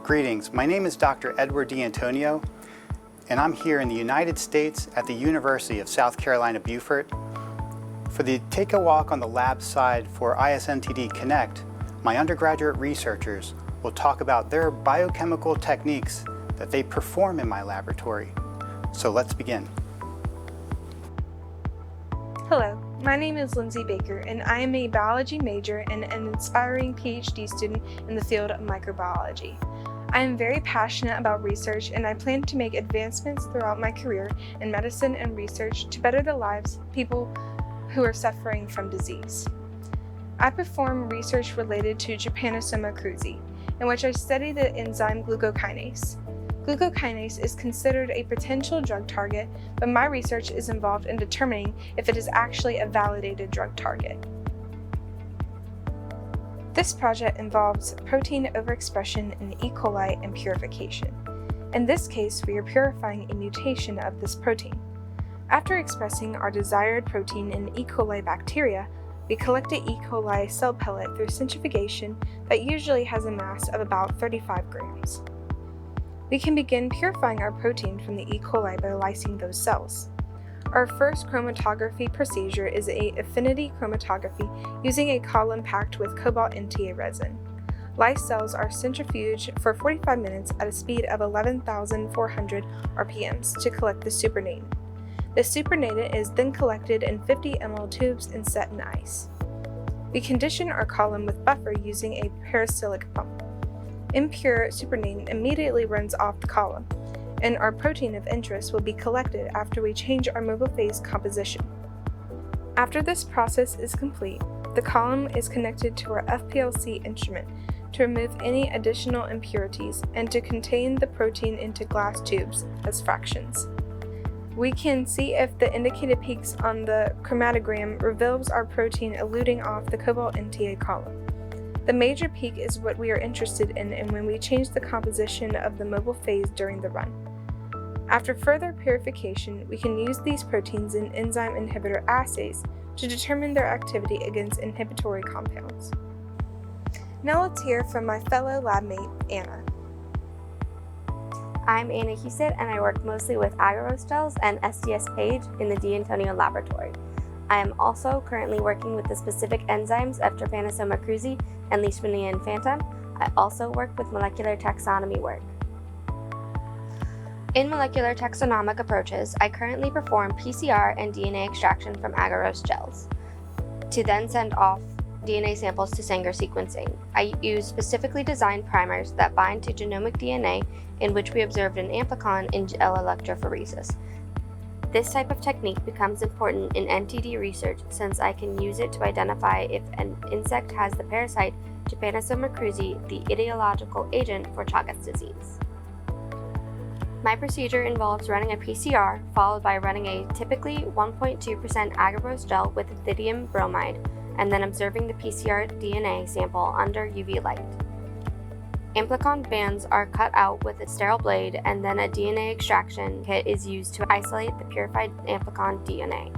Greetings, my name is Dr. Edward D'Antonio, and I'm here in the United States at the University of South Carolina, Beaufort. For the Take a Walk on the Lab side for ISNTD Connect, my undergraduate researchers will talk about their biochemical techniques that they perform in my laboratory. So let's begin. Hello, my name is Lindsay Baker, and I am a biology major and an inspiring Ph.D. student in the field of microbiology. I am very passionate about research, and I plan to make advancements throughout my career in medicine and research to better the lives of people who are suffering from disease. I perform research related to Trypanosoma cruzi, in which I study the enzyme glucokinase. Glucokinase is considered a potential drug target, but my research is involved in determining if it is actually a validated drug target. This project involves protein overexpression in E. coli and purification. In this case, we are purifying a mutation of this protein. After expressing our desired protein in E. coli bacteria, we collect a E. coli cell pellet through centrifugation that usually has a mass of about 35 grams. We can begin purifying our protein from the E. coli by lysing those cells. Our first chromatography procedure is an affinity chromatography using a column packed with cobalt NTA resin. Lysed cells are centrifuged for 45 minutes at a speed of 11,400 RPMs to collect the supernatant. The supernatant is then collected in 50 ml tubes and set in ice. We condition our column with buffer using a peristaltic pump. Impure supernatant immediately runs off the column, and our protein of interest will be collected after we change our mobile phase composition. After this process is complete, the column is connected to our FPLC instrument to remove any additional impurities and to contain the protein into glass tubes as fractions. We can see if the indicated peaks on the chromatogram reveals our protein eluting off the cobalt NTA column. The major peak is what we are interested in and when we change the composition of the mobile phase during the run. After further purification, we can use these proteins in enzyme inhibitor assays to determine their activity against inhibitory compounds. Now let's hear from my fellow lab mate, Anna. I'm Anna Husett, and I work mostly with agarose gels and SDS Page in the D'Antonio laboratory. I am also currently working with the specific enzymes of Trypanosoma cruzi and Leishmania infantum. I also work with molecular taxonomy work. In molecular taxonomic approaches, I currently perform PCR and DNA extraction from agarose gels to then send off DNA samples to Sanger sequencing. I use specifically designed primers that bind to genomic DNA, in which we observed an amplicon in gel electrophoresis. This type of technique becomes important in NTD research since I can use it to identify if an insect has the parasite Trypanosoma cruzi, the etiological agent for Chagas disease. My procedure involves running a PCR followed by running a typically 1.2% agarose gel with ethidium bromide and then observing the PCR DNA sample under UV light. Amplicon bands are cut out with a sterile blade, and then a DNA extraction kit is used to isolate the purified amplicon DNA.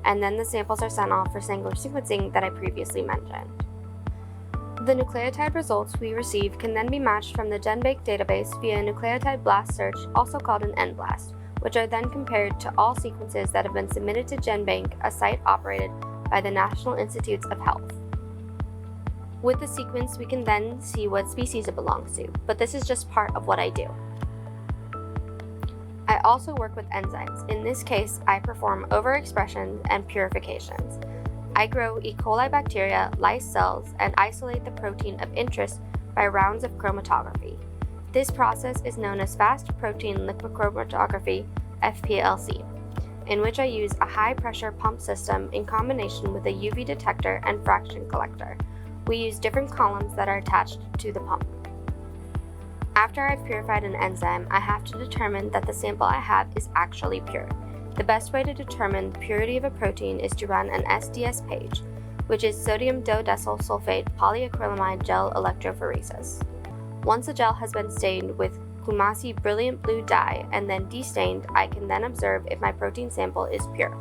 And then the samples are sent off for Sanger sequencing that I previously mentioned. The nucleotide results we receive can then be matched from the GenBank database via a nucleotide blast search, also called an NBLAST, which are then compared to all sequences that have been submitted to GenBank, a site operated by the National Institutes of Health. With the sequence, we can then see what species it belongs to, but this is just part of what I do. I also work with enzymes. In this case, I perform overexpression and purifications. I grow E. coli bacteria, lyse cells, and isolate the protein of interest by rounds of chromatography. This process is known as fast protein liquid chromatography, FPLC, in which I use a high-pressure pump system in combination with a UV detector and fraction collector. We use different columns that are attached to the pump. After I've purified an enzyme, I have to determine that the sample I have is actually pure. The best way to determine the purity of a protein is to run an SDS Page, which is sodium dodecyl sulfate polyacrylamide gel electrophoresis. Once a gel has been stained with Kumasi brilliant blue dye and then destained, I can then observe if my protein sample is pure.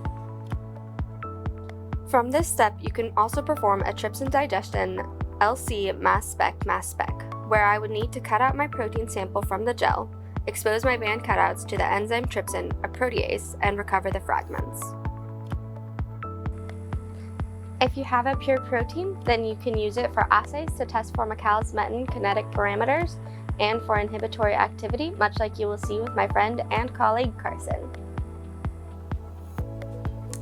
From this step, you can also perform a trypsin digestion LC mass spec. where I would need to cut out my protein sample from the gel, expose my band cutouts to the enzyme trypsin, a protease, and recover the fragments. If you have a pure protein, then you can use it for assays to test for McCall's-Menten kinetic parameters and for inhibitory activity, much like you will see with my friend and colleague Carson.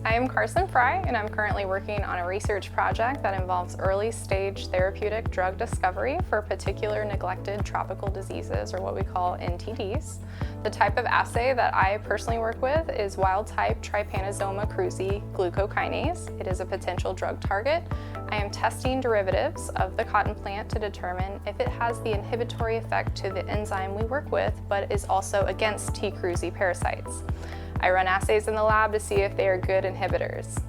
I am Carson Fry, and I'm currently working on a research project that involves early-stage therapeutic drug discovery for particular neglected tropical diseases, or what we call NTDs. The type of assay that I personally work with is wild-type Trypanosoma cruzi glucokinase. It is a potential drug target. I am testing derivatives of the cotton plant to determine if it has the inhibitory effect to the enzyme we work with, but is also against T. cruzi parasites. I run assays in the lab to see if they are good inhibitors.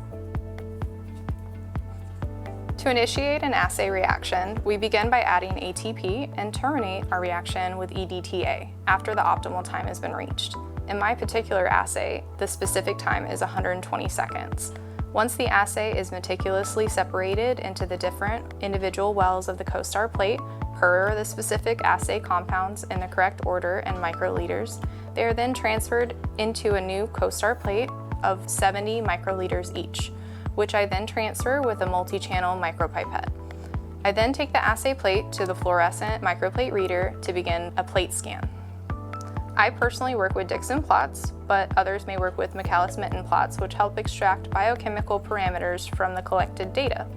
To initiate an assay reaction, we begin by adding ATP and terminate our reaction with EDTA after the optimal time has been reached. In my particular assay, the specific time is 120 seconds. Once the assay is meticulously separated into the different individual wells of the CoStar plate per the specific assay compounds in the correct order and microliters, they are then transferred into a new CoStar plate of 70 microliters each, which I then transfer with a multi-channel micropipette. I then take the assay plate to the fluorescent microplate reader to begin a plate scan. I personally work with Dixon plots, but others may work with McCall's-Menten plots, which help extract biochemical parameters from the collected data.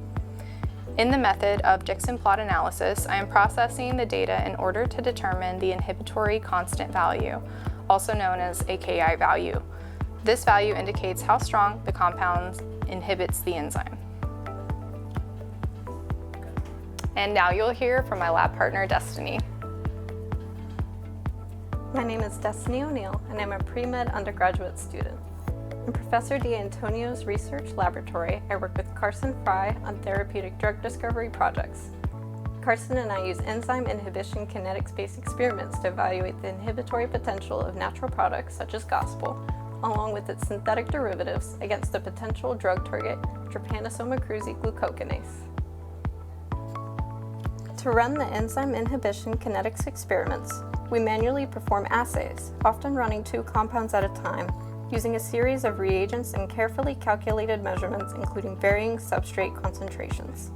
In the method of Dixon plot analysis, I am processing the data in order to determine the inhibitory constant value, also known as a Ki value. This value indicates how strong the compound inhibits the enzyme. And now you'll hear from my lab partner, Destiny. My name is Destiny O'Neill, and I'm a pre-med undergraduate student. In Professor D'Antonio's research laboratory, I work with Carson Fry on therapeutic drug discovery projects. Carson and I use enzyme inhibition kinetics-based experiments to evaluate the inhibitory potential of natural products such as gospel, along with its synthetic derivatives against the potential drug target Trypanosoma cruzi glucokinase. To run the enzyme inhibition kinetics experiments, we manually perform assays, often running 2 compounds at a time, using a series of reagents and carefully calculated measurements including varying substrate concentrations.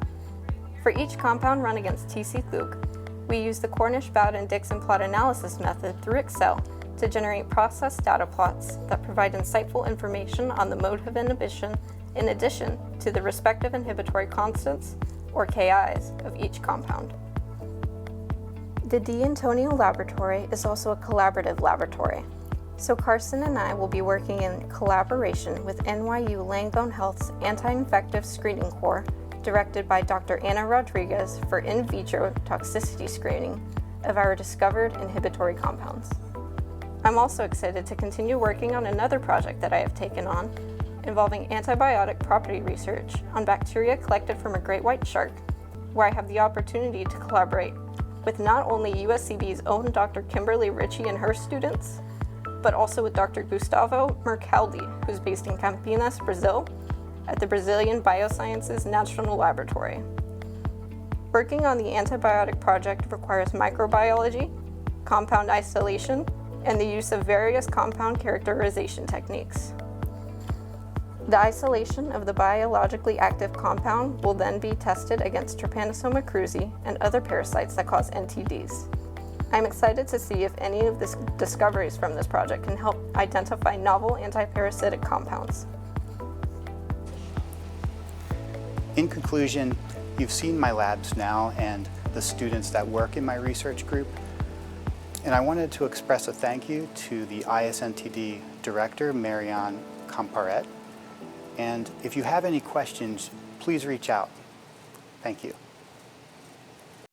For each compound run against TC-Gluc, we use the Cornish-Bowden Dixon plot analysis method through Excel to generate process data plots that provide insightful information on the mode of inhibition in addition to the respective inhibitory constants, or KIs, of each compound. The D'Antonio laboratory is also a collaborative laboratory, so Carson and I will be working in collaboration with NYU Langone Health's Anti-Infective Screening Corps, directed by Dr. Anna Rodriguez for in vitro toxicity screening of our discovered inhibitory compounds. I'm also excited to continue working on another project that I have taken on, involving antibiotic property research on bacteria collected from a great white shark, where I have the opportunity to collaborate with not only USCB's own Dr. Kimberly Ritchie and her students, but also with Dr. Gustavo Mercaldi, who's based in Campinas, Brazil, at the Brazilian Biosciences National Laboratory. Working on the antibiotic project requires microbiology, compound isolation, and the use of various compound characterization techniques. The isolation of the biologically active compound will then be tested against Trypanosoma cruzi and other parasites that cause NTDs. I'm excited to see if any of the discoveries from this project can help identify novel antiparasitic compounds. In conclusion, you've seen my labs now and the students that work in my research group. And I wanted to express a thank you to the ISNTD director, Marianne Comparet. And if you have any questions, please reach out. Thank you.